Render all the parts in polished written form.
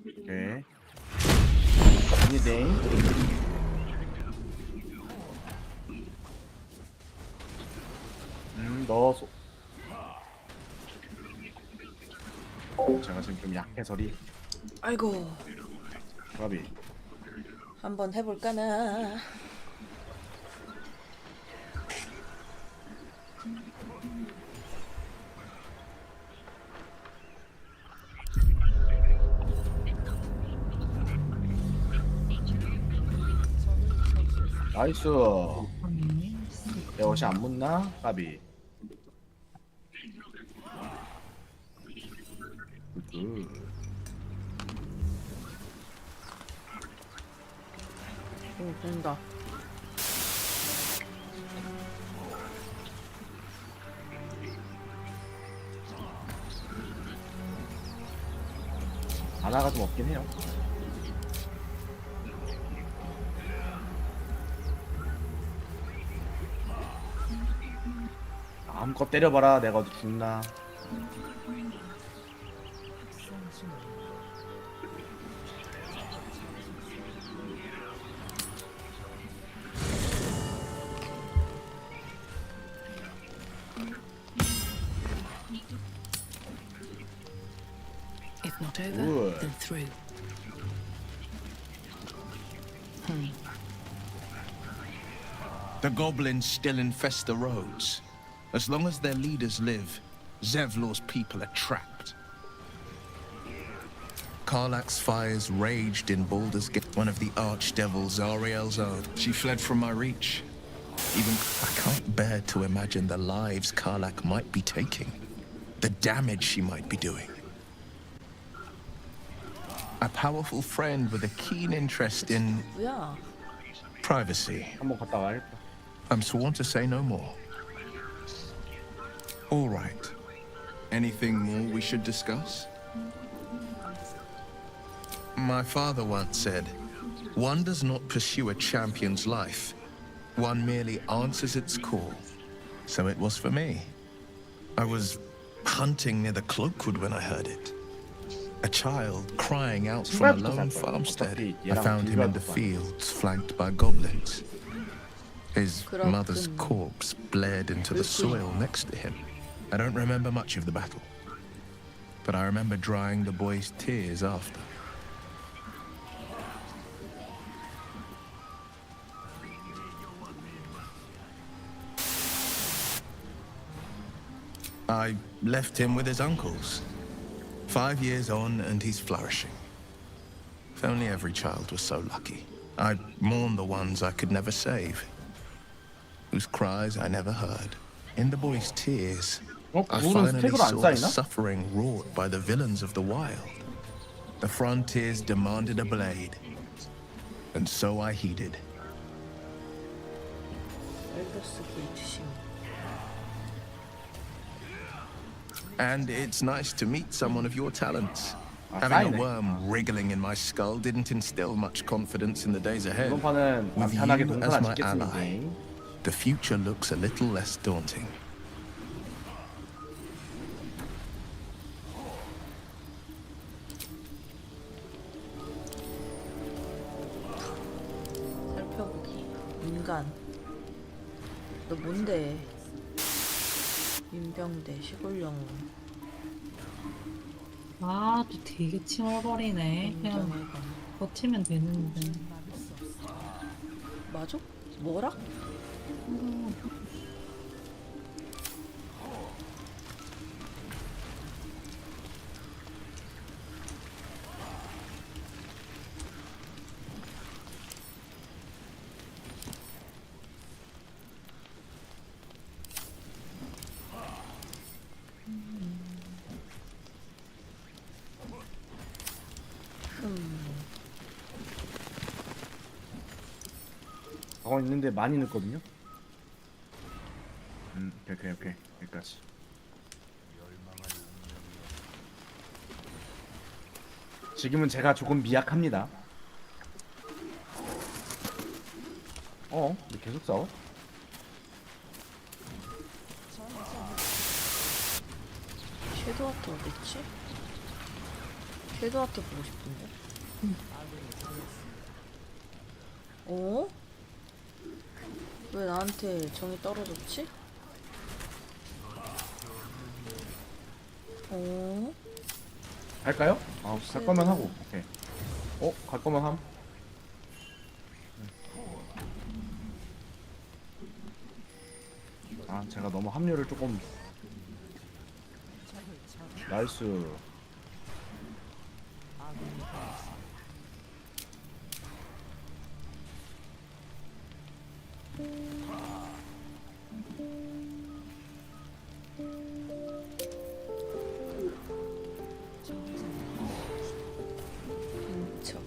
오케이. 아니네. 넣어서. 제가 지금 좀 약해서리. 아이고, 까비. 한번 해볼까나. 나이스. 내 옷이 안 묻나? 까비. 된다. 만화가 좀 없긴 해요. 마음껏 때려봐라. 내가 어디 죽나. If not over, Good. then through. The goblins still infest the roads. As long as their leaders live, Zevlor's people are trapped. Karlach's fires raged in Baldur's Gate, one of the archdevils Zariel's own. She fled from my reach. Even I can't bear to imagine the lives Karlach might be taking, the damage she might be doing. A powerful friend with a keen interest in 뭐야? privacy. 한번 갔다 와야겠다. I'm sworn to say no more. All right. Anything more we should discuss? My father once said, one does not pursue a champion's life. One merely answers its call. So it was for me. I was hunting near the Cloakwood when I heard it. A child crying out from a lone farmstead. I found him in the fields, flanked by goblins. His mother's corpse bled into the soil next to him. I don't remember much of the battle, but I remember drying the boy's tears after. I left him with his uncles. 5 years on, and he's flourishing. If only every child was so lucky. I mourn the ones I could never save, whose cries I never heard. In the boy's tears, I finally saw the suffering wrought by the villains of the wild. The frontiers demanded a blade, and so I heeded. 엘더스 게이트심. And it's nice to meet someone of your talents. Having a worm wriggling in my skull didn't instill much confidence in the days ahead. 이번 판은 With 편하게 you 동선 as 안 my 찍겠습니다. ally, the future looks a little less daunting. 살펴보기. 인간. 너 뭔데? 민병대 시골 영웅. 아, 또 되게 칭얼거리네. 그냥 인간의관. 버티면 되는데. 맞아? 뭐라? 가고 있는데 많이 늦거든요. 오케이. 여기까지. 지금은 제가 조금 미약합니다. 왜 계속 싸워? 섀도우아트 어딨지? 헤드하트 보고 싶은데. 어? 왜 나한테 정이 떨어졌지? 어? 갈까요? 갈 거면 하고. 오케이. 갈 거면 함. 제가 너무 합류를 조금. 나이스. 인척.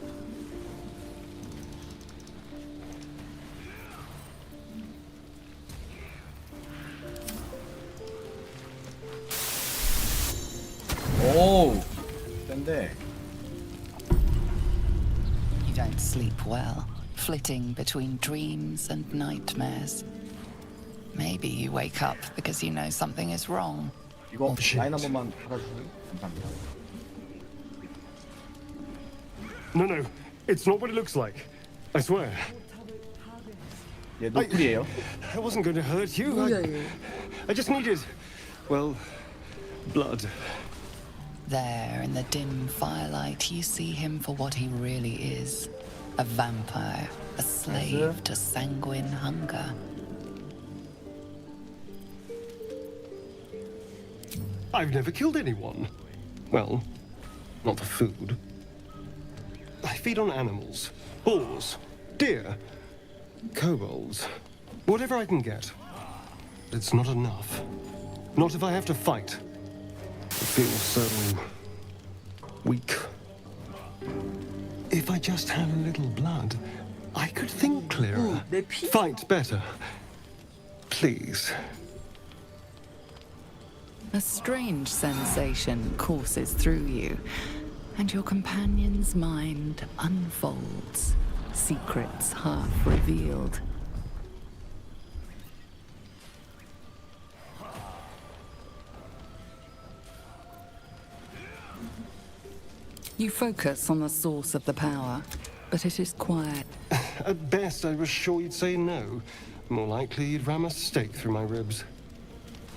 오우. 센데. You don't sleep well, flitting between dreams and nightmares. Maybe you wake up because you know something is wrong. 이거 라인 한 번만 받아주세요. 감사합니다. No, it's not what it looks like. I swear. 얘 노플이에요. I wasn't going to hurt you. 뭐야 얘. I just needed, well, blood. There, in the dim firelight, you see him for what he really is. A vampire, a slave to sanguine hunger. I've never killed anyone. Well, not for food. I feed on animals, boars, deer, kobolds, whatever I can get. It's not enough. Not if I have to fight. I feel so weak. If I just had a little blood, I could think clearer. 내 피? Fight better. Please. A strange sensation courses through you, and your companion's mind unfolds, secrets half revealed. You focus on the source of the power, but it is quiet. At best, I was sure you'd say no. More likely, you'd ram a stake through my ribs.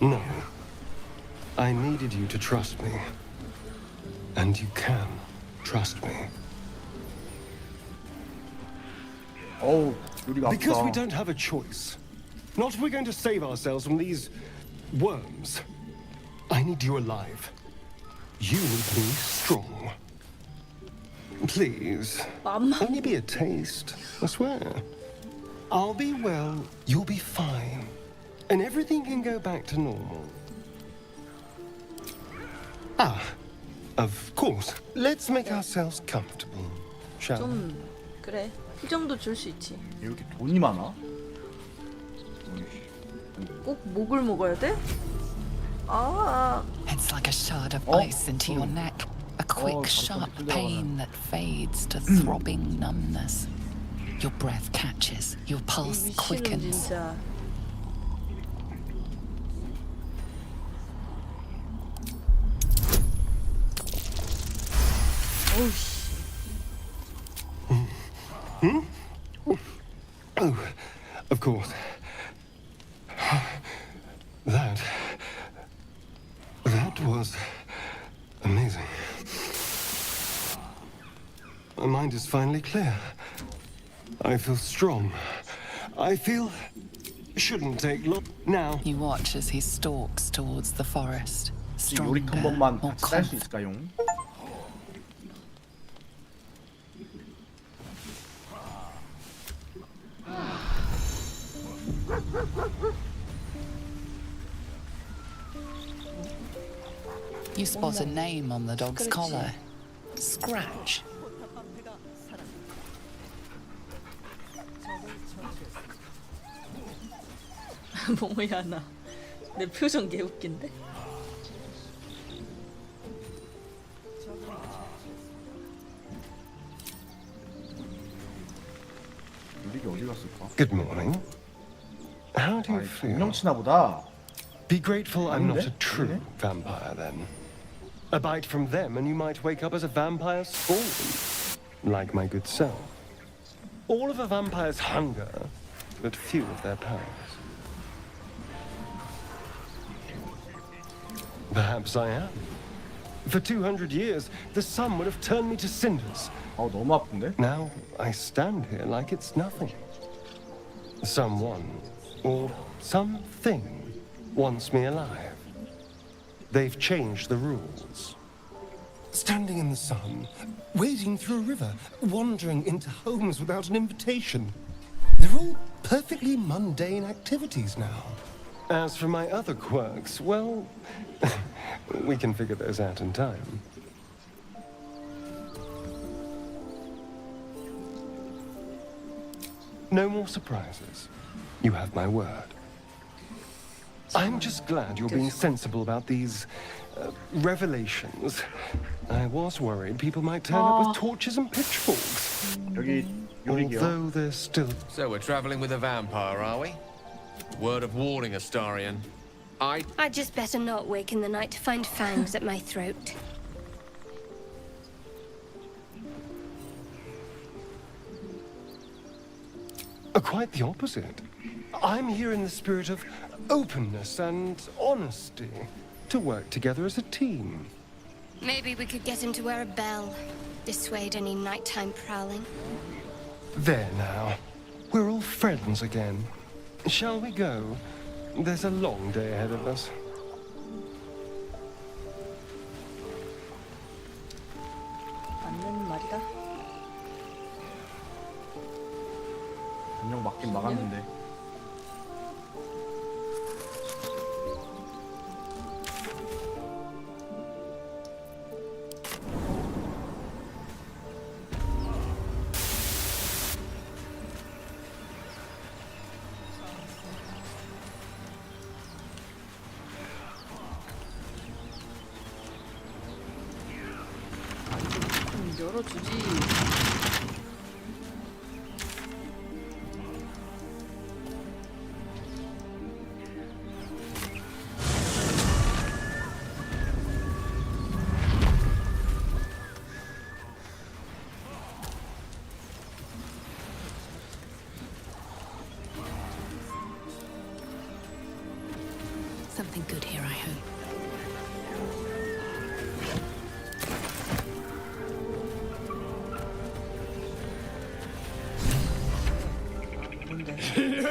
No. I needed you to trust me. And you can trust me. 어우, 요리가 Because we 아프다. don't have a choice. Not if we're going to save ourselves from these worms. I need you alive. You need me strong. Please. 맘마. Only be a taste, I swear. I'll be well, you'll be fine. And everything can go back to normal. Of course. Let's make ourselves comfortable, shall we? 좀 그래. 이 정도 줄 수 있지. 얘 왜 이렇게 돈이 많아? 꼭 목을 먹어야 돼? 아. It's like a shard of Oh. ice into your neck. A quick, Oh, sharp 잠깐 pain that fades to throbbing numbness. Your breath catches, your 이 pulse 미친놈 quickens. 진짜. 어우씨. Oh, of course. That was amazing. My mind is finally clear. I feel strong. I feel shouldn't take long now. You watch as he stalks towards the forest, 이 요리 한 stronger, 번만 more 같이 쌀 수 confident. 있을까요? You spot a name on the dog's 그렇지. collar. Scratch. 뭐야 나. 내 표정 개 웃긴데? 요리가 어디 갔을까? Good morning. How do you 아니, feel? 정령치나 보다. Be grateful I'm not 아닌데? a true 아니네? vampire then. A bite from them and you might wake up as a vampire spawn, like my good self. All of a vampire's hunger, but few of their powers. Perhaps I am. For 200 years, the sun would have turned me to cinders. 너무 아픈데? Now I stand here like it's nothing. Someone, or something, wants me alive. They've changed the rules. Standing in the sun, wading through a river, wandering into homes without an invitation. They're all perfectly mundane activities now. As for my other quirks, well, we can figure those out in time. No more surprises. You have my word. I'm just glad you're being sensible about these revelations. I was worried people might turn up with torches and pitchforks. 여기 요리기요. Although they're still... So we're traveling with a vampire, are we? Word of warning, Astarion. I'd just better not wake in the night to find fangs at my throat. Quite the opposite. I'm here in the spirit of openness and honesty, to work together as a team. Maybe we could get him to wear a bell. Dissuade any nighttime prowling. There now. We're all friends again. Shall we go? There's a long day ahead of us. 맞는 말이다. 안녕 막긴 막았는데. 좀 열어주지. Something good here, I hope.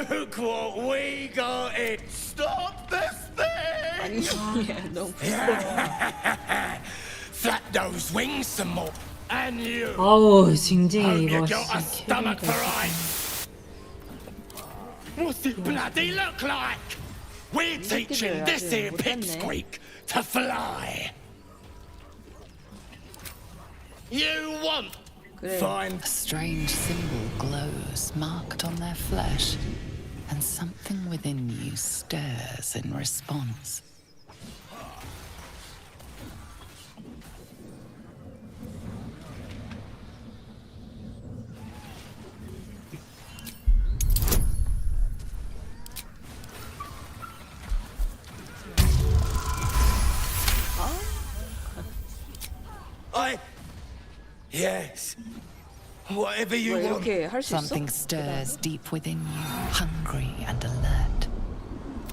Look what we got in! Stop this thing! 아니 너무 Flap those wings some more! And you! 아우 징징이 Hope 이거 you got a 진짜 stomach 캐릭터 for ice! What's it bloody look like? We're teaching this here pipsqueak to fly! You want? Fine. A strange symbol glows, marked on their flesh, and something within you stirs in response. Yes. Whatever you 뭐 want. 이렇게 할 수 있어? Something stirs deep within you, hungry and alert.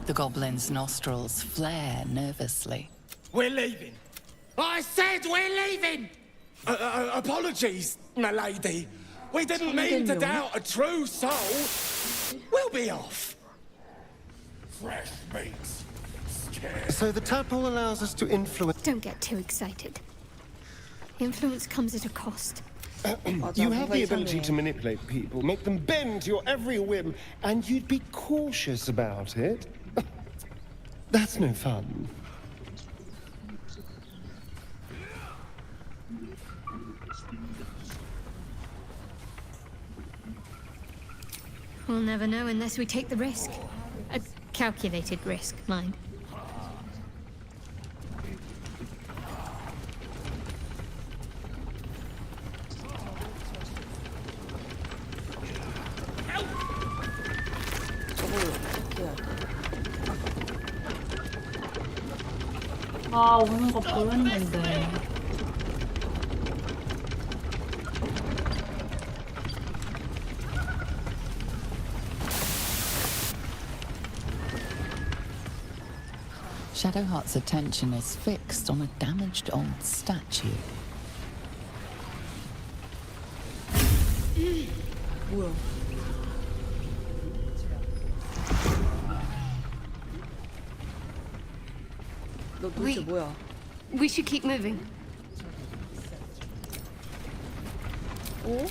The goblin's nostrils flare nervously. We're leaving. I said we're leaving! Apologies, my lady. We didn't mean to doubt a true soul. We'll be off. Fresh meats. So the tadpole allows us to influence... Don't get too excited. Influence comes at a cost. You have the ability to manipulate people, make them bend to your every whim, and you'd be cautious about it. That's no fun. We'll never know unless we take the risk. A calculated risk, mind. 저걸 어떻게 해야 돼? 아, 오는 거 보였는데. Shadowheart's attention is fixed on a damaged old statue. 뭐야? 너 도대체 뭐야? We should keep moving. 오?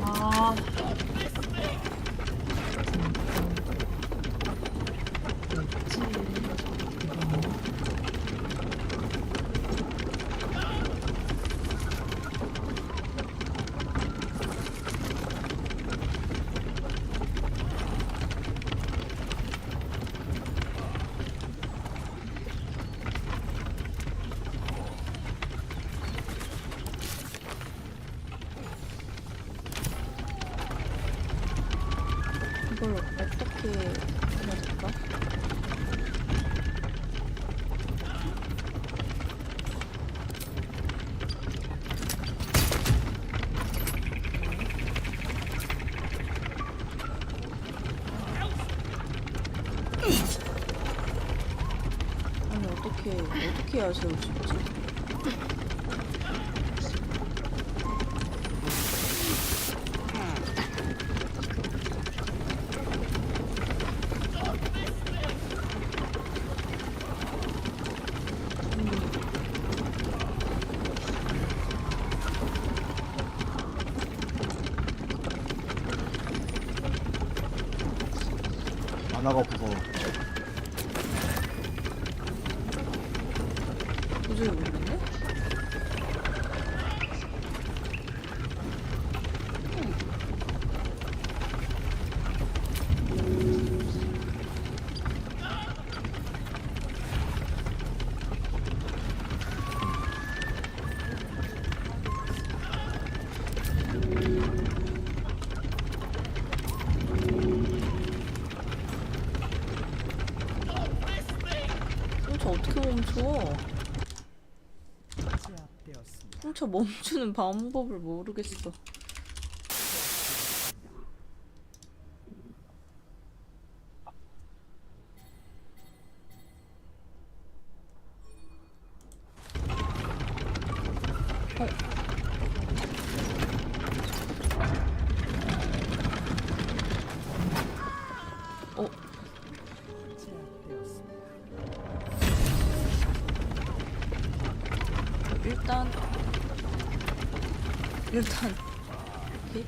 아, 이걸 어떻게 해야 될까? 아니 어떻게 해야 세울 수 있지? 만화가 없어서. 도저히 모르겠네? 저 어떻게 멈춰? 저 멈추는 방법을 모르겠어. 어? 일단 오케이.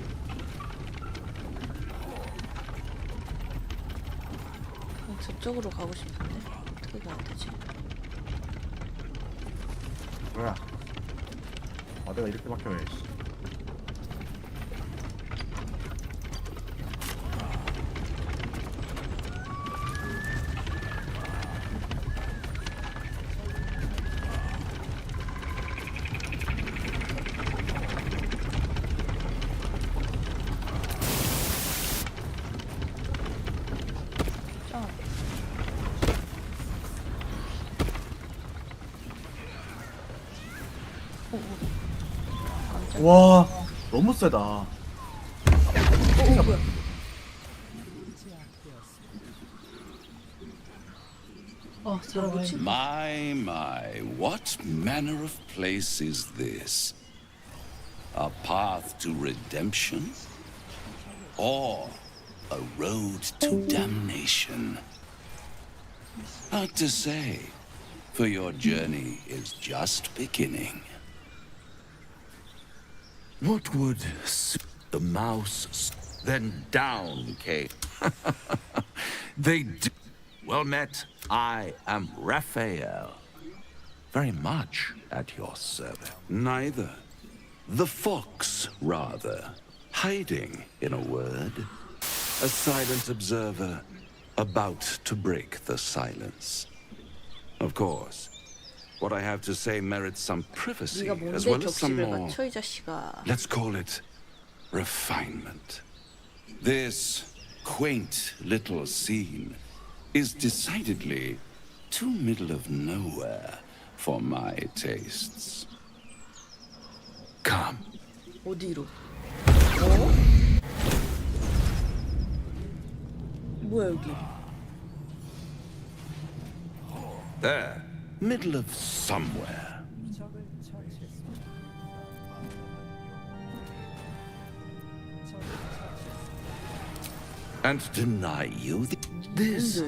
저쪽으로 가고 싶은데 어떻게 가야 되지? 뭐야? 아 내가 이렇게 막혀야 해. 씨. 와 너무 세다. 뭐야? 들어가야지. My, what manner of place is this? A path to redemption? Or a road to damnation? Hard to say, for your journey is just beginning. What would the mouse then down came. They do. Well met. I am Raphael. Very much at your service. Neither. The fox, rather. Hiding, in a word. A silent observer, about to break the silence. Of course, what I have to say merits some privacy, 네가 as 뭔데 well as some 격식을 more, 갖춰 이 자식아. let's call it, refinement. This quaint little scene is decidedly too middle of nowhere for my tastes. Come. 어디로? 어? 뭐야 여기? There. Middle of somewhere. And deny you this?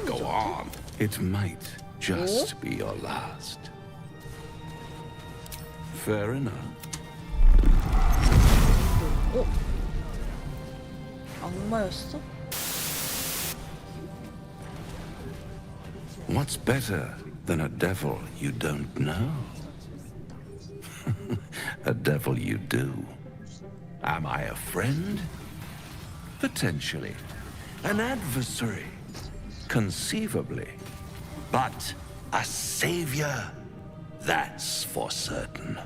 Go on. It might just be your last. Fair enough. 어? 악마였어? What's better than a devil you don't know? A devil you do. Am I a friend? Potentially. An adversary? Conceivably. But a savior? That's for certain.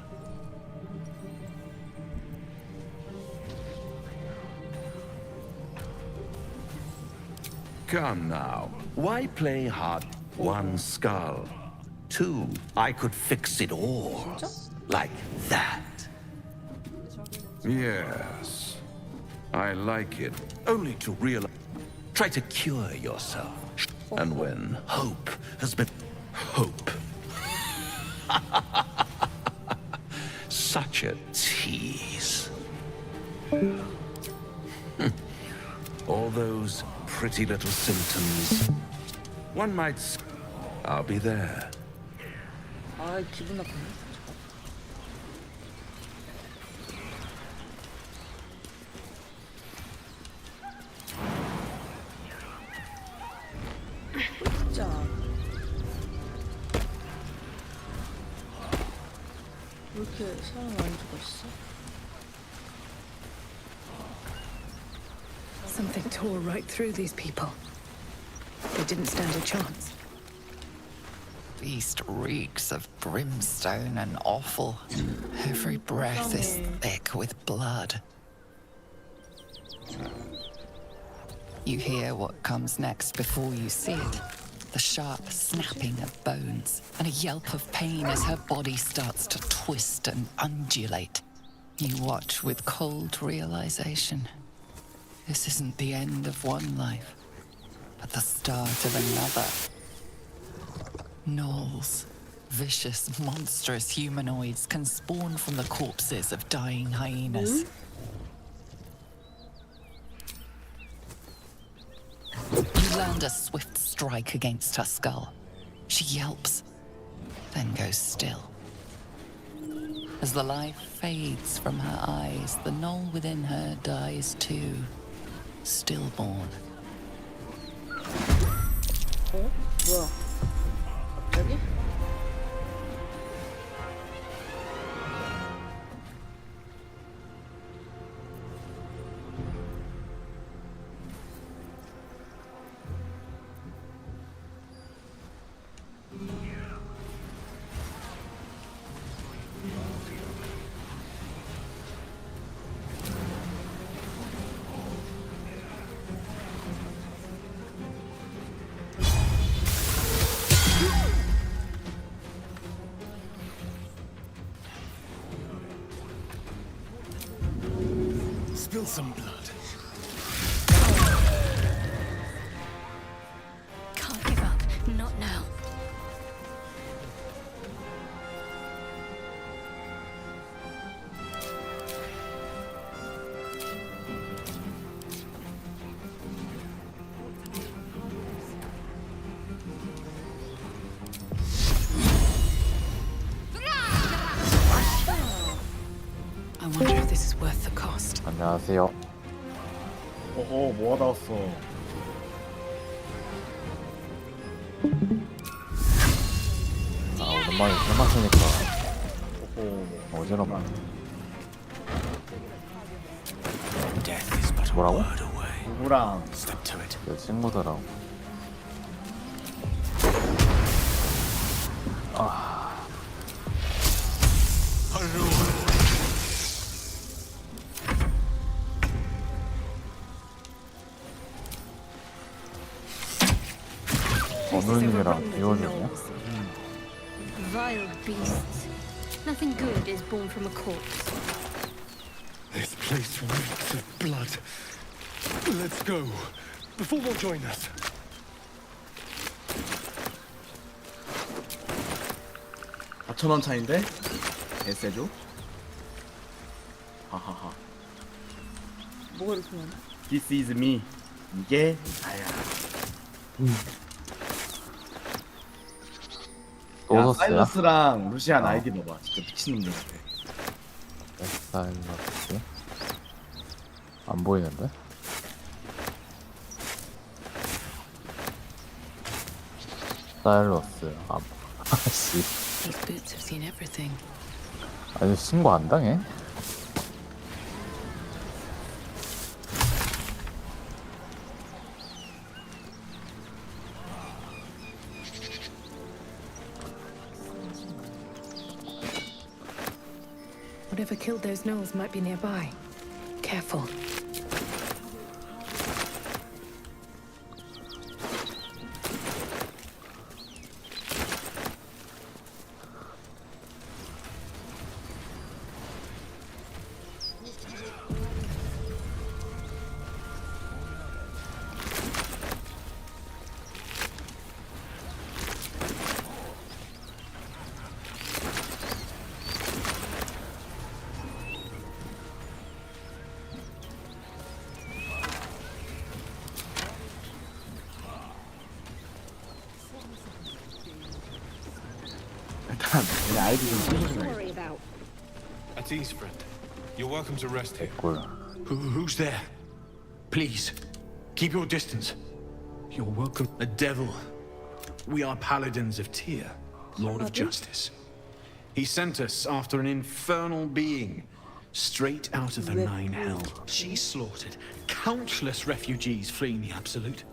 Come now. Why play hard? One skull. Two, I could fix it all. Like that. Yes. I like it. Only to realize. Try to cure yourself. And when hope has been. Hope. Such a tease. All those pretty little symptoms. One might. I'll be there. 아 기분 나쁘네. 진짜. 왜 이렇게 사람 많이 죽었어? Something tore right through these people. They didn't stand a chance. Feast reeks of brimstone and offal. Every breath is thick with blood. You hear what comes next before you see it. The sharp snapping of bones and a yelp of pain as her body starts to twist and undulate. You watch with cold realization. This isn't the end of one life, but the start of another. Gnolls, vicious, monstrous humanoids can spawn from the corpses of dying hyenas. You land a swift strike against her skull. She yelps, then goes still. As the life fades from her eyes, the gnoll within her dies too, stillborn. 어? 뭐야? 갑자기? Spill some blood. Can't give up. Not now. I wonder if this is worth the cost. 안녕하세요. 오호 뭐 하다 왔어. 아 오랜만에 술 마시니까 오호 어지럽네. Death is but a 뭐라고? word away. 누구랑 Step to it. 내 친구들하고. 어느님이랑 듀오 중이야? Vile beasts. Nothing good is born from a corpse. This place reeks of blood. Let's go. Before they'll join us. $4,000원 차인데? 에세죠? 하하하. 뭐가 이렇게 많아? This is me. 이게 나야. 야, 로더스야? 사일러스랑 루시안 아이디 봐봐. 진짜 미친놈들 같아. 사일러스? 안 보이는데? 사일러스 아씨 These boots have seen everything. 아니 신고 안 당해? Whatever killed those gnolls might be nearby. Careful. 일단 내 아이디 좀 띄워주면. Worry about. At ease, friend. You're welcome to rest here. 꿀. Who's there? Please, keep your distance. You're welcome. A devil. We are paladins of Tyr, Lord of Justice. He sent us after an infernal being, straight out of the Nine Hells. She slaughtered countless refugees fleeing the Absolute.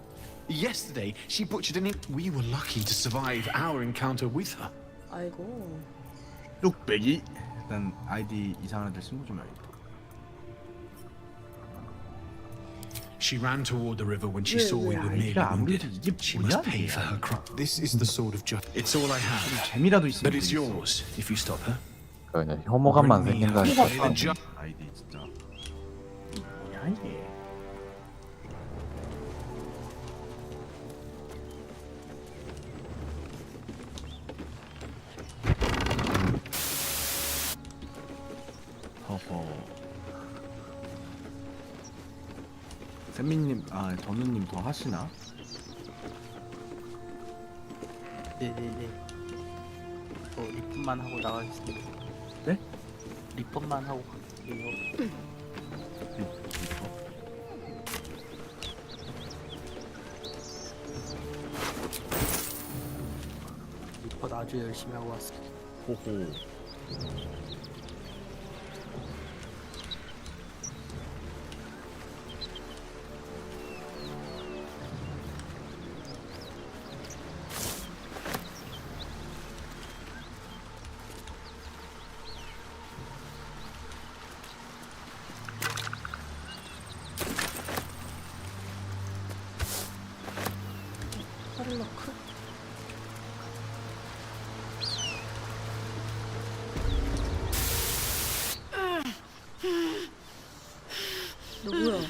Yesterday, she butchered an. We were lucky to survive our encounter with her. 아이고. 뚝배기. 일단 아이디 이상한 애들 신고 좀 해야겠다. She ran toward the river when she saw we were nearly wounded. She must pay for her crime. This is the sword of justice. It's all I have, 재미라도 있으면 but it's yours if you stop her. 그냥 혐오감만 생긴다니까. 아이디 진짜. 뭐야 이게. 허허. 샘민님, 아 전우님 더 하시나? 네네네. 리폰만 하고 나가겠습니다. 네? 리폰만 하고 갈게요. 리폰 아주 열심히 하고 왔습니다. 호호. 파를로크? 누구야?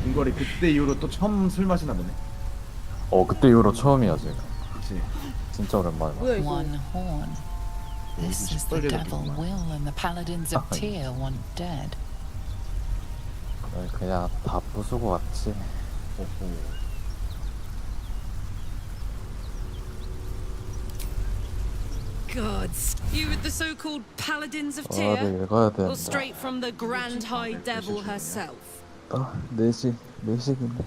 인거리 그때 이후로 또 처음 술 마시나 보네. 그때 이후로 처음이야 지금. 그치. 진짜 오랜만에. 뭐야 이거? One horn. This is the devil will and the paladins of Tyr want dead. 그냥 다 부수고 왔지. 호호. gods. You with the so-called paladins of 아, Tyr? 네, 읽어야 Or 된다. straight from the Grand High Devil herself? 아, 4시, 4시겠네.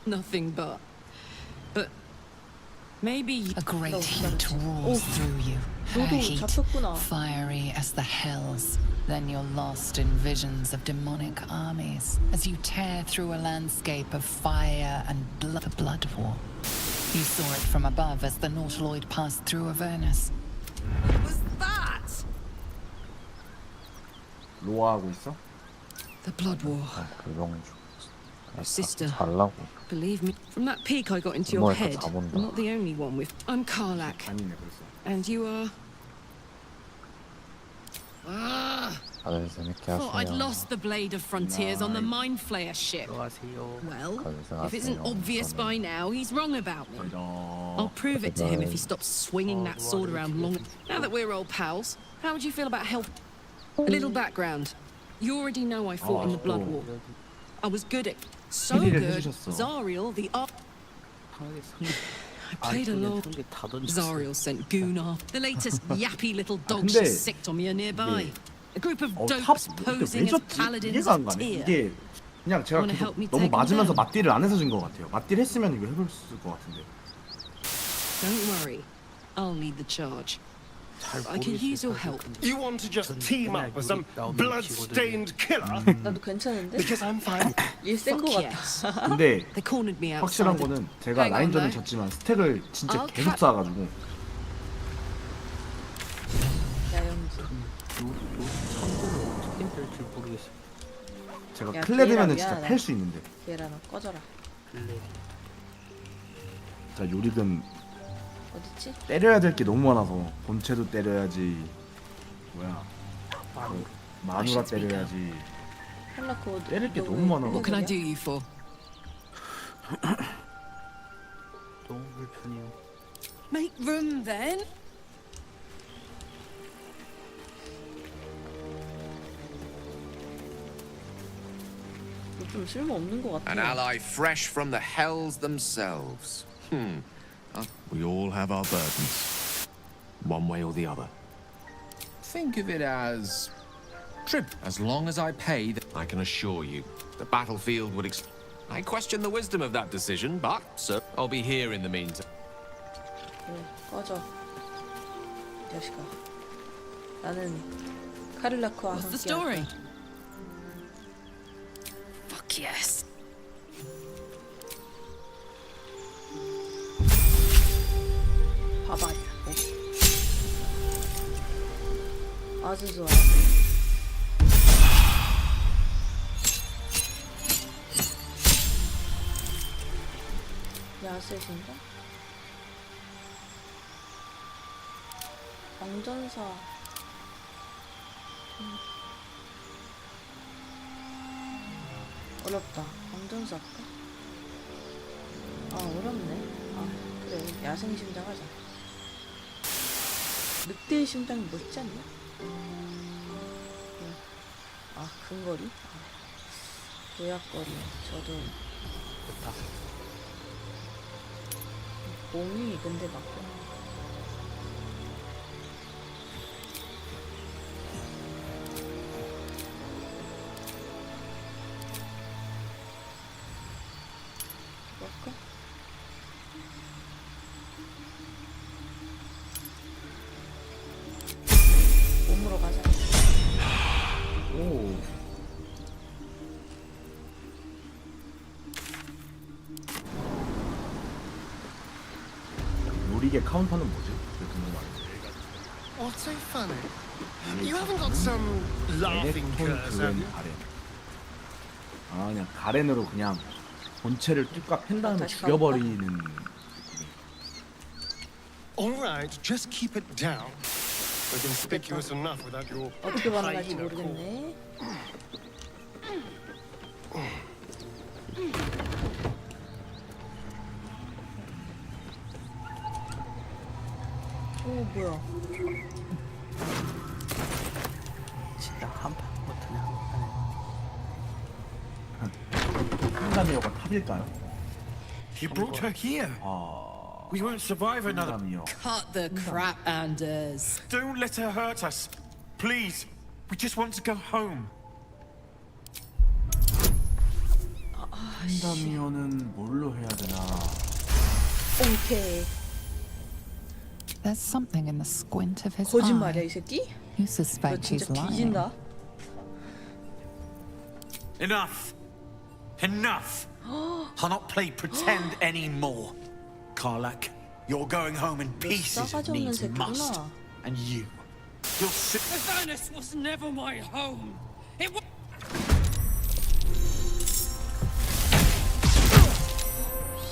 Nothing but maybe you... A great heat roars through you. Her 너도 heat, 잡혔구나. fiery as the hells. Then you're lost in visions of demonic armies as you tear through a landscape of fire and blood. The blood war. You saw it from above as the Nautiloid passed through Avernus. What was that? 로아 하고 있어? The blood war. 불병주. Sister. 잘라고. Believe me, from that peek I got into your 정말 head, 다 본다. I'm not the only one with... I'm Karlak, 아니네 벌써. and you are... 다들 재밌게 Thought I'd 하세요. lost the Blade of Frontiers on the Mind Flayer ship. 들어가세요. Well, 고생하세요. if it isn't obvious by now, he's wrong about me. I'll prove it to him if he stops swinging that sword around long. Now that we're old pals, how would you feel about help? A little background. You already know I fought in the Blood War. I was good at... So 캐리를 good. 해주셨어. Zariel, the... 편하게 승리. I played along. 다 던졌어. Zariel sent Gunnar, the latest yappy little dog 근데- she sicked on me are nearby. A group of 탑 dopes 왜 posing as 졌지? paladins 이해가 안 of 가네. Tyr. 이게 그냥 제가 Wanna 계속 help me 너무 take him 맞으면서 down? 맞딜을 안 해서 진 것 같아요. 맞딜 했으면 이거 해봤을 것 같은데. Don't worry, I'll lead the charge. I can use your help. You want to just team up with some blood-stained killer? 나도 괜찮은데? Because I'm fine. 얘센거 Fuck 같아. yes. 근데 They cornered me 확실한 outside. 거는 제가 Hang on, 라인전을 though. 졌지만 스택을 진짜 I'll 계속 cut. 쌓아가지고 야영지. 어떻게 될지 모르겠어. 제가 야, 클레드면은 걔랑 진짜 미안하다. 팰 수 있는데 얘라 너 꺼져라. 블랙. 자 요릭은 어딨지? 때려야 될 게 너무 많아서 본체도 때려야지 뭐야 마누라 때려야지 헬라 그거 때릴 게 너 너무 왜 많아. What can I 클레드냐? do you for? 너무 불편해요. Make room then. 너 좀 쓸모 없는 것 같아. An ally fresh from the hells themselves. We all have our burdens, one way or the other. Think of it as trip. As long as I pay, I can assure you, the battlefield would. I question the wisdom of that decision, but sir, I'll be here in the meantime. 그래, 꺼져. 이 자식아. 나는 카릴라크와 What's the 함께 story? 할 거야. Fuck yes. 봐봐. 아주 좋아. 야스신가? 왕전사. 어렵다. 왕전사 할까? 아 어렵네. 아 그래 야생 심장 하자. 늑대의 심장이 멋있지 않냐? 아 근거리? 아, 도약거리. 저도 몸이 근데 막 그럴까? 몸으로 가자. 오 요릭의 카운터는 뭐지? 그게 궁금하네. What's so funny? You haven't got some laughing 에렉톤 curse, have 그웬 you? 가렌. 아 그냥 가렌으로 그냥 본체를 뚝까 팬 다음에 다시 죽여버리는. All right, just keep it down. We're conspicuous enough without your 어떻게 반응할지 hyena call. 모르겠네. 오 뭐야? 진짜 한판 못하네. 한간대요가 탑일까요? You brought her here. 아 We won't survive another. 사람이요. Cut the crap, Anders. Don't let her hurt us. Please. We just want to go home. 한다미어는 뭘로 해야 되나? 오케이. There's something in the squint of his 거짓말이야 eye. 이 새끼? You 너 suspect 진짜 he's lying. 뒤진다. Enough. Enough. I'll not play pretend anymore. Karlak, you're going home in 너 pieces. It 싸가지 없는 means must. 새끼구나. And you'll sit. Avernus was never my home. It was.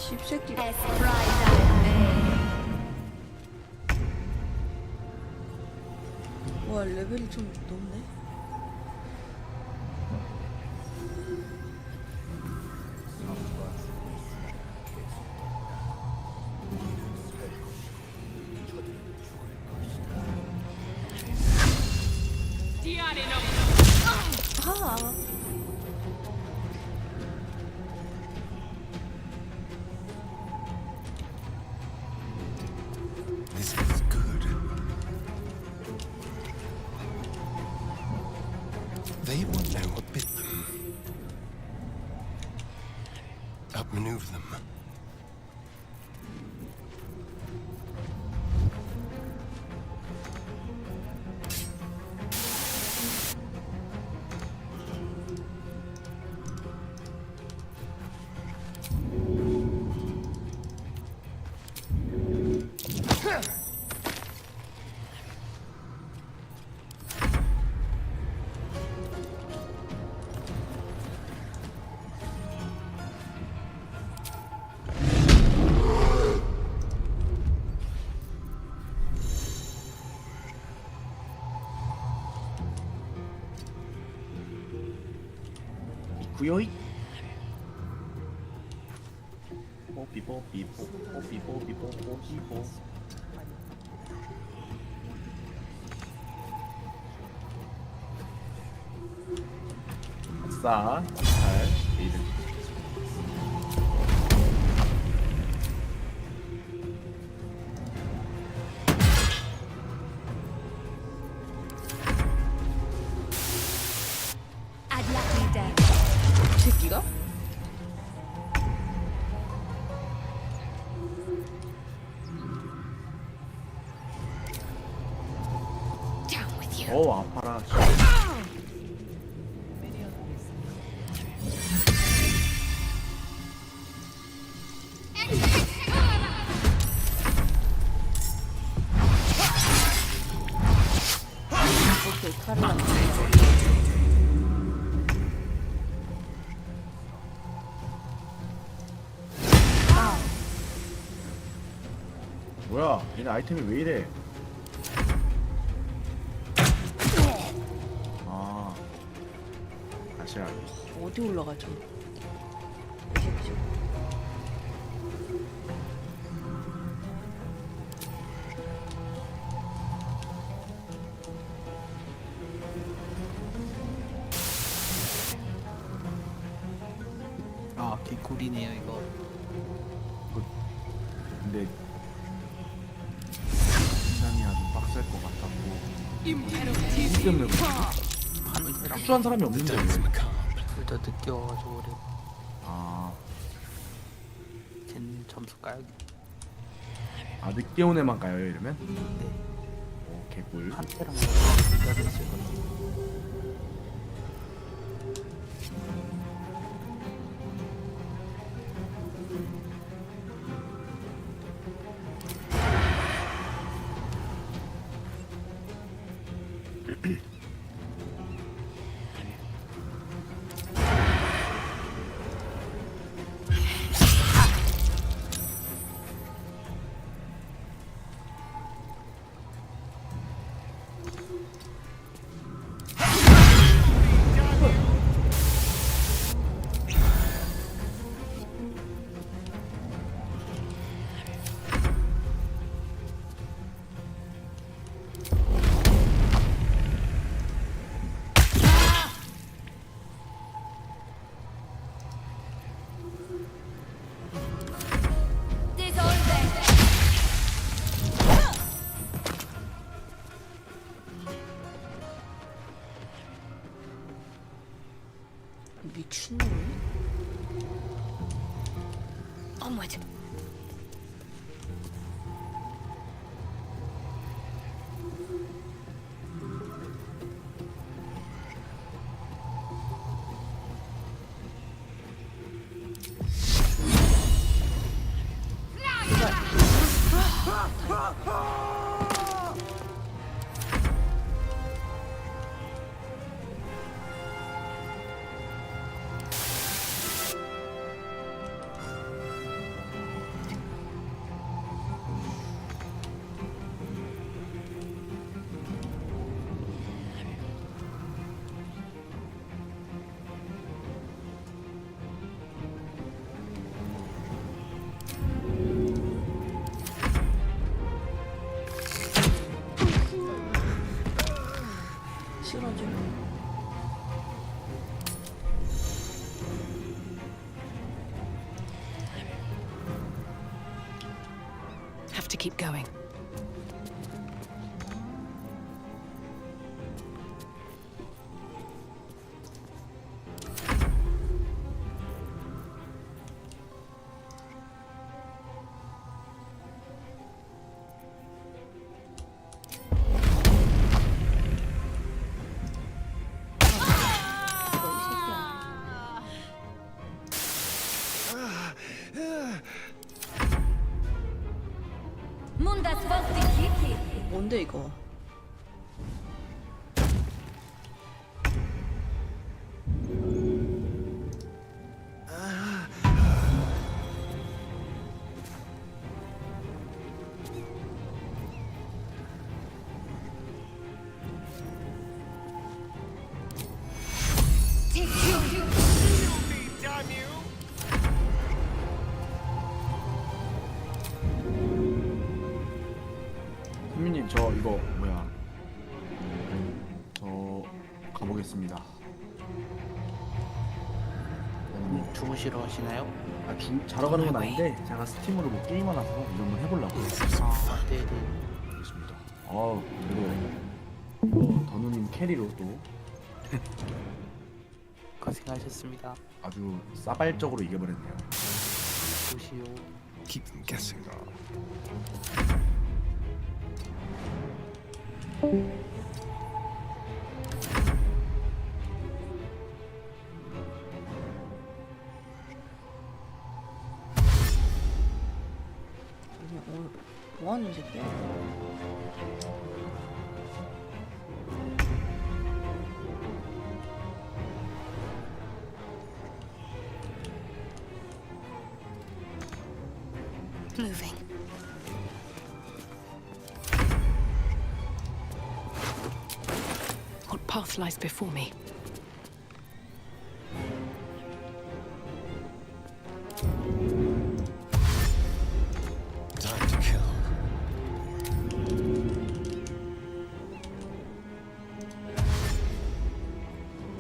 씹새끼. 와 레벨이 좀 높네. 아. This feels good. They won't know what bit them. Outmaneuver them. 구요이. 뽀삐뽀삐뽀삐뽀삐뽀삐뽀. 아싸. 잘. 게이드. 이 새끼가? 오 아파라. 오케이 칼을 안 뭐야? 얘네 아이템이 왜 이래? 아, 다시 하기. 어디 올라가죠? 아 개꿀이네요 이거. 근데 시간이 아주 빡셀 것 같았고. 이 때문에 파는데랑 출한 사람이 없는데 왜? 둘다 늦게 와가지고 그래. 아, 쟤는 점수 까야겠. 아 늦게 온 애만 가요 이러면? 네. 오 개꿀. 한테랑 둘다 됐을 거예요. Onward. 싫어져. Have to keep going. 뭔데 이거? 선민님 저 이거 뭐야? 저 가보겠습니다. 주무시러 하시나요? 자러 가는 건 아닌데 제가 스팀으로 뭐 게임 하나 사서 이런 걸 해보려고. 아, 네네. 알겠습니다. 그리고 이거 더누님 캐리로 또 고생하셨습니다. 아주 싸발적으로 이겨버렸네요. 보시오. Keep them guessing. 뭐하는 새끼야? Moving. What path lies before me? Time to kill.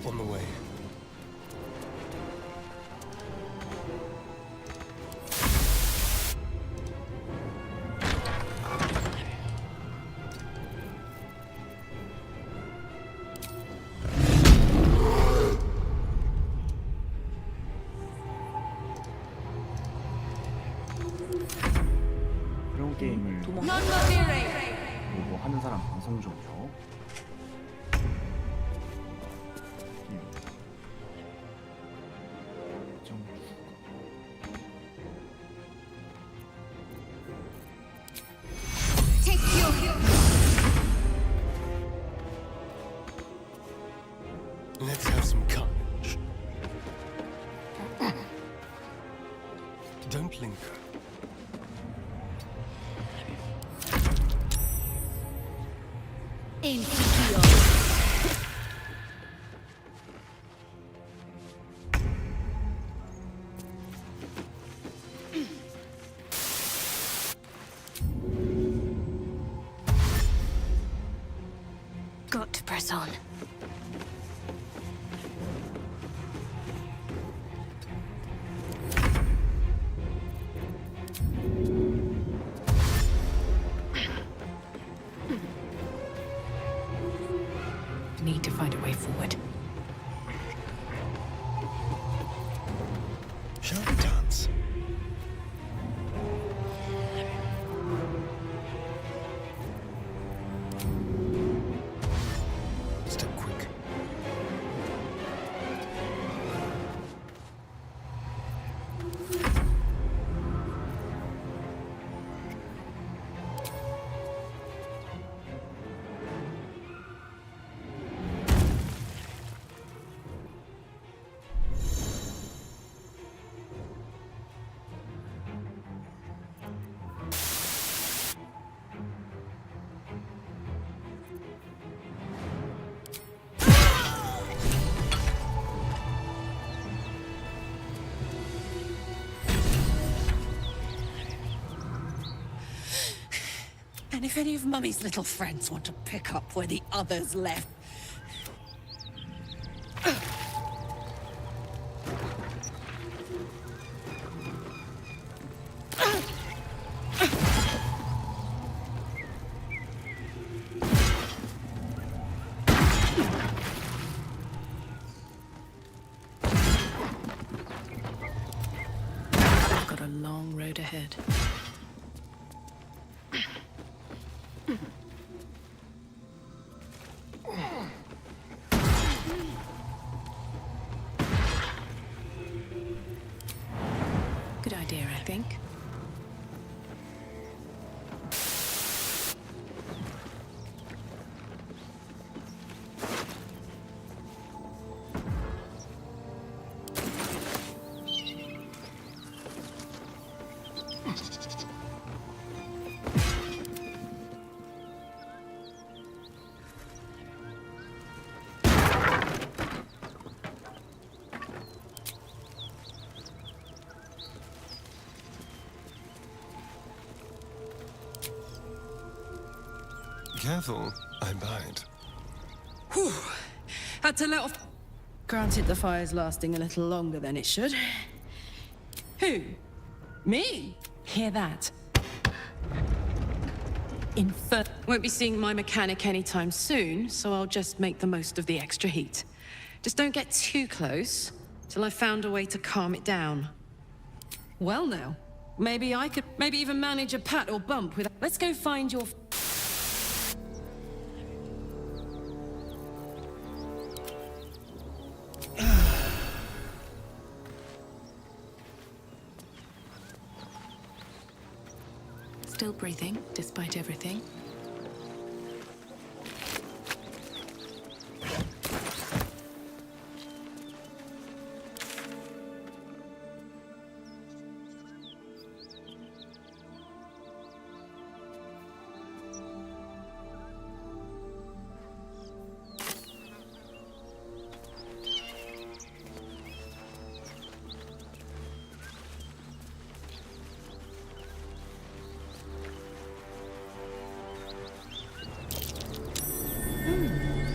On the way. 그런 게임을 도망가. 뭐 하는 사람 방송 중이죠. Let's have some carnage. Don't linger. Got to press on. Need to find a way forward. Shall we dance? And if any of Mummy's little friends want to pick up where the others left. I've got a long road ahead. Good idea, I think. Careful, I bite. Whew. Had to let off. Granted, the fire's lasting a little longer than it should. Who? Me? Hear that? Won't be seeing my mechanic anytime soon, so I'll just make the most of the extra heat. Just don't get too close till I've found a way to calm it down. Well now, maybe I could even manage a pat or bump with. Let's go find your. Still breathing, despite everything.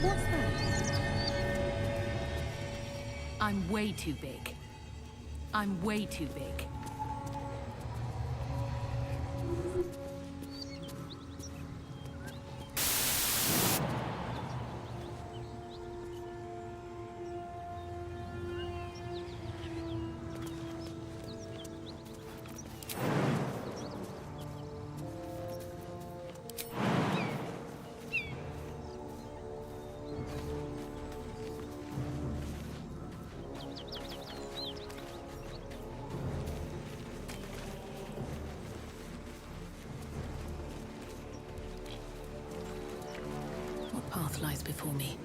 What's that? I'm way too big. I'm way too big. What path lies before me?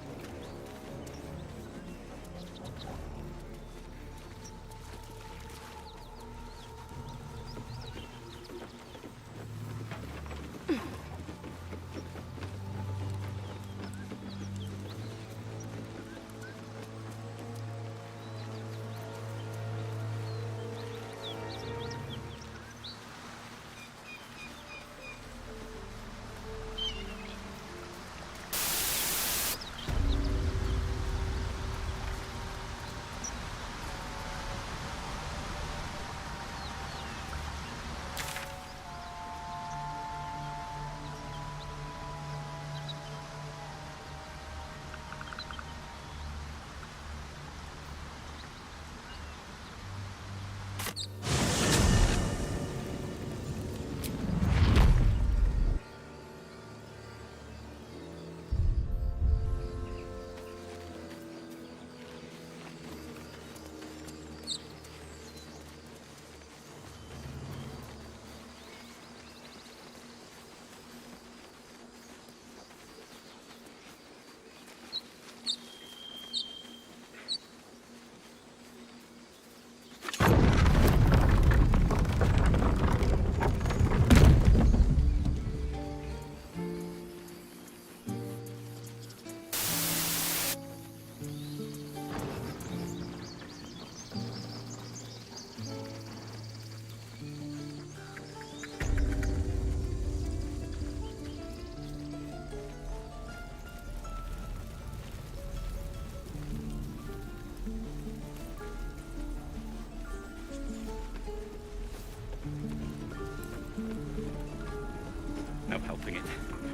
No helping it.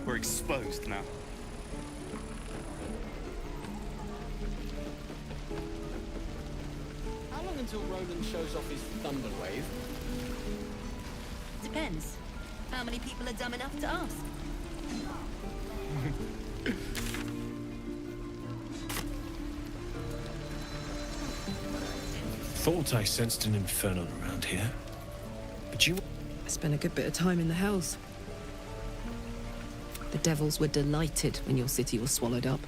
We're exposed now. How long until Roland shows off his thunder wave? Depends. How many people are dumb enough to ask? Thought I sensed an inferno around here. But you... I spent a good bit of time in the hells. The devils were delighted when your city was swallowed up.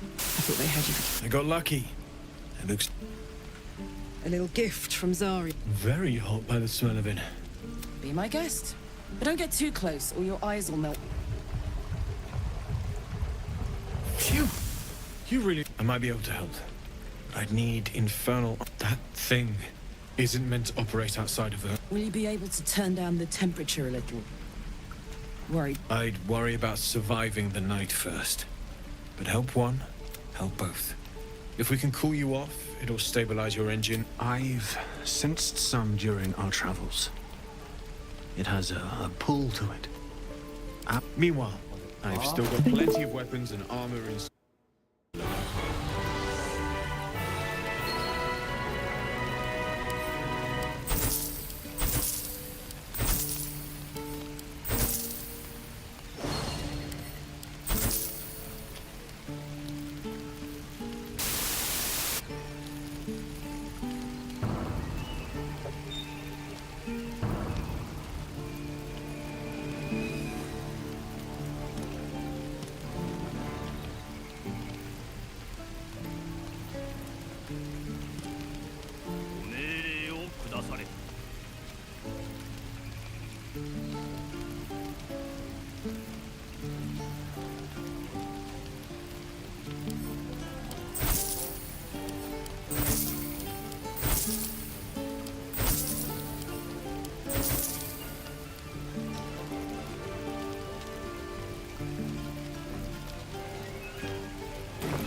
I thought they had you. I got lucky. It looks A little gift from Zari. very hot by the smell of it. Be my guest. But don't get too close or your eyes will melt. Phew! You really... I might be able to help. But I'd need infernal... That thing isn't meant to operate outside of Earth. Will you be able to turn down the temperature a little? Worried. I'd worry about surviving the night first. But help one, help both. If we can cool you off, it'll stabilize your engine. I've sensed some during our travels. It has a pull to it. Meanwhile, I've still got plenty of weapons and armor in...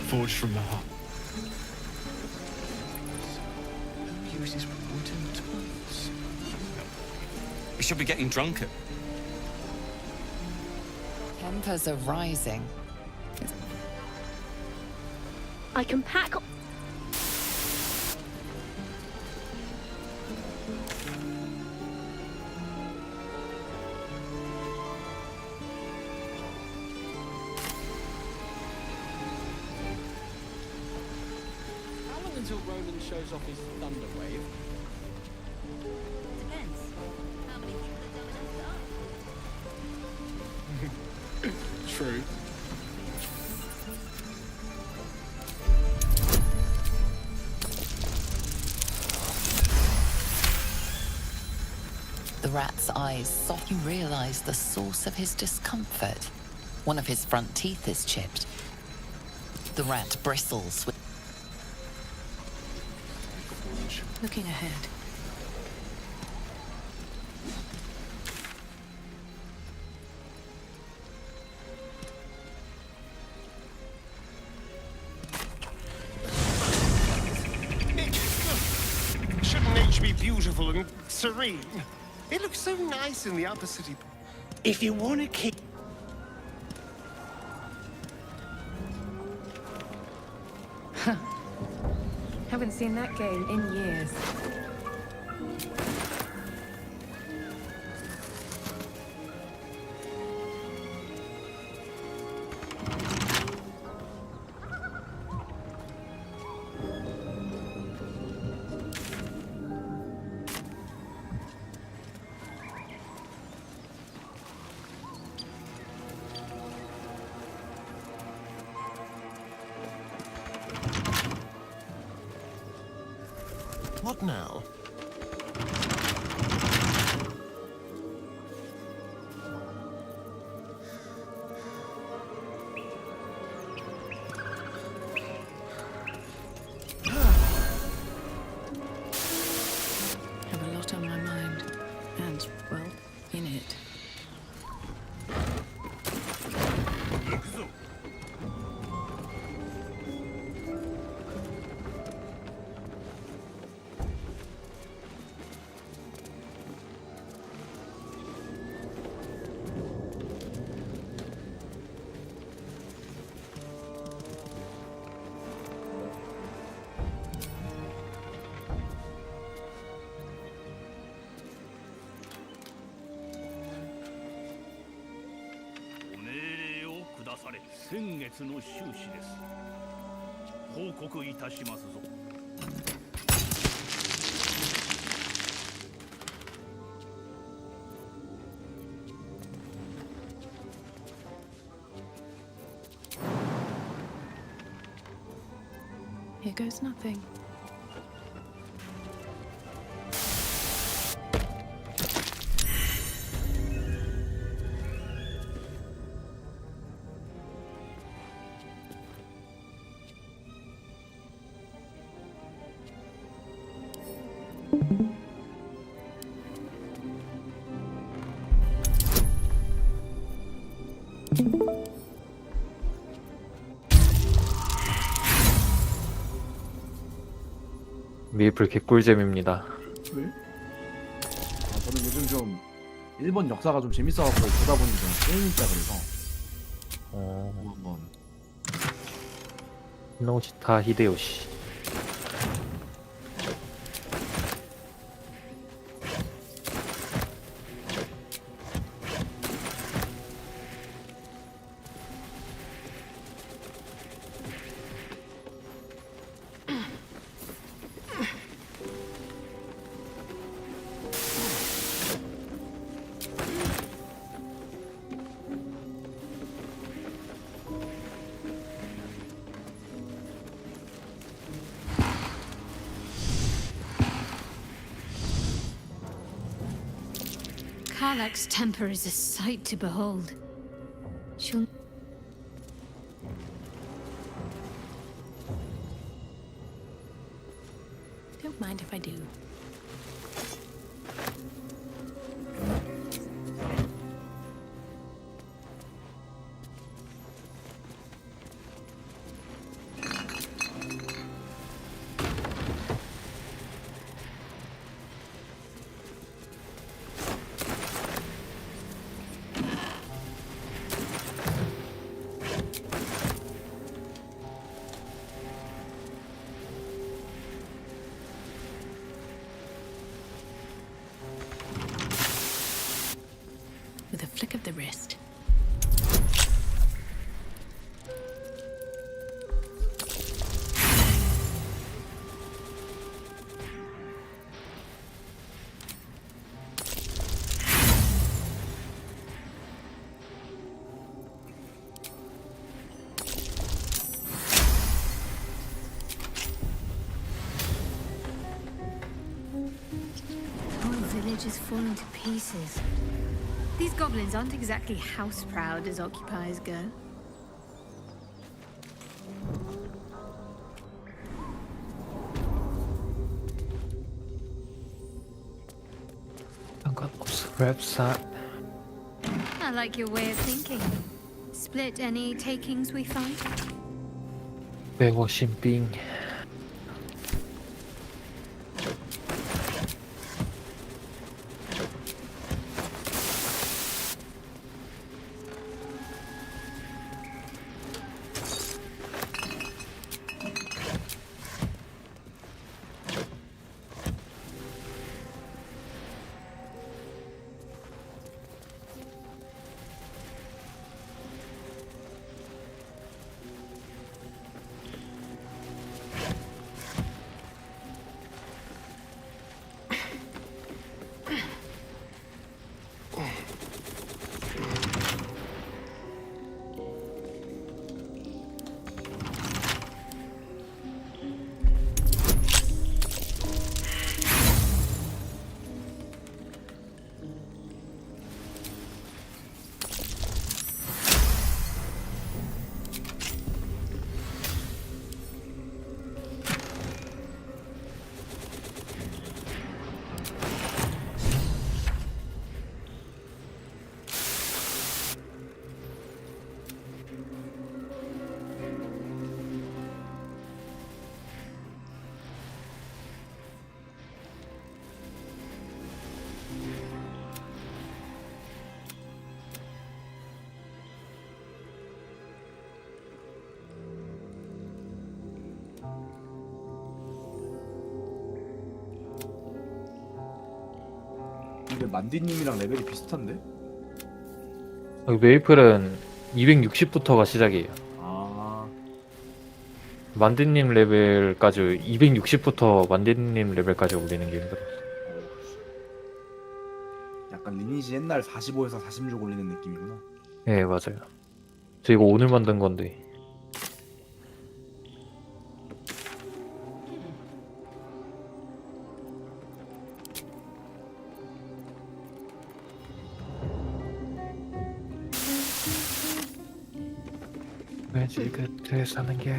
Forged from the heart. Who uses wooden tools? We should be getting drunker. Tempers are rising. I can pack. Until Roland shows off his thunder wave. Depends. How many people are dumb enough to ask? True. The rat's eyes saw you realize the source of his discomfort. One of his front teeth is chipped. The rat bristles with... Looking ahead. Shouldn't H be beautiful and serene? It looks so nice in the upper city. If you want to keep... Haven't seen that game in years. What now? Have a lot on my mind. And, well, in it. され先月の収支です。報告いたしますぞ。 Here goes nothing. 메이플 개꿀잼입니다. 왜? 아, 저는 요즘 좀 일본 역사가 좀 재밌어갖고 보다 보니 좀 게임이자 그래서 한번 노시타 히데요시. Karlach's temper is a sight to behold. She'll... Don't mind if I do. With a flick of the wrist. The whole village is falling to pieces. These goblins aren't exactly house-proud as occupiers go. 상관없어. 랩사. I like your way of thinking. Split any takings we find? 150빙. 근데 만디님이랑 레벨이 비슷한데? 여기 메이플은 260부터가 시작이에요. 아, 만디님 레벨까지 260부터 만디님 레벨까지 올리는 게 힘들어. 약간 리니지 옛날 45에서 46 올리는 느낌이구나. 네, 맞아요. 저 이거 오늘 만든 건데. 왜지 그때 사는 게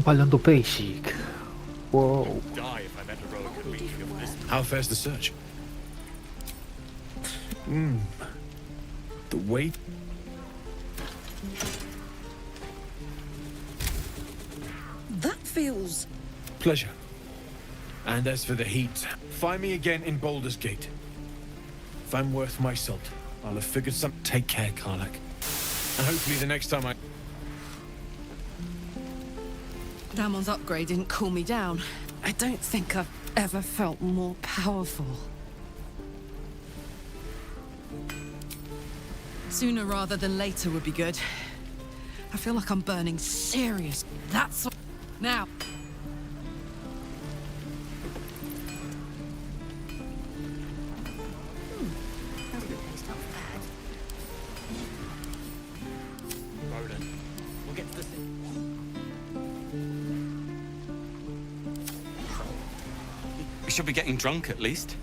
발년도 베이식. 와우. How fares the search? The weight. That feels... Pleasure. And as for the heat, find me again in Baldur's Gate. If I'm worth my salt, I'll have figured some. Take care, Karlach. And hopefully the next time I... Damon's upgrade didn't cool me down. I don't think I've ever felt more powerful. Sooner rather than later would be good. I feel like I'm burning serious. That's what... Now. Roland, we'll get to the thing. We should be getting drunk at least.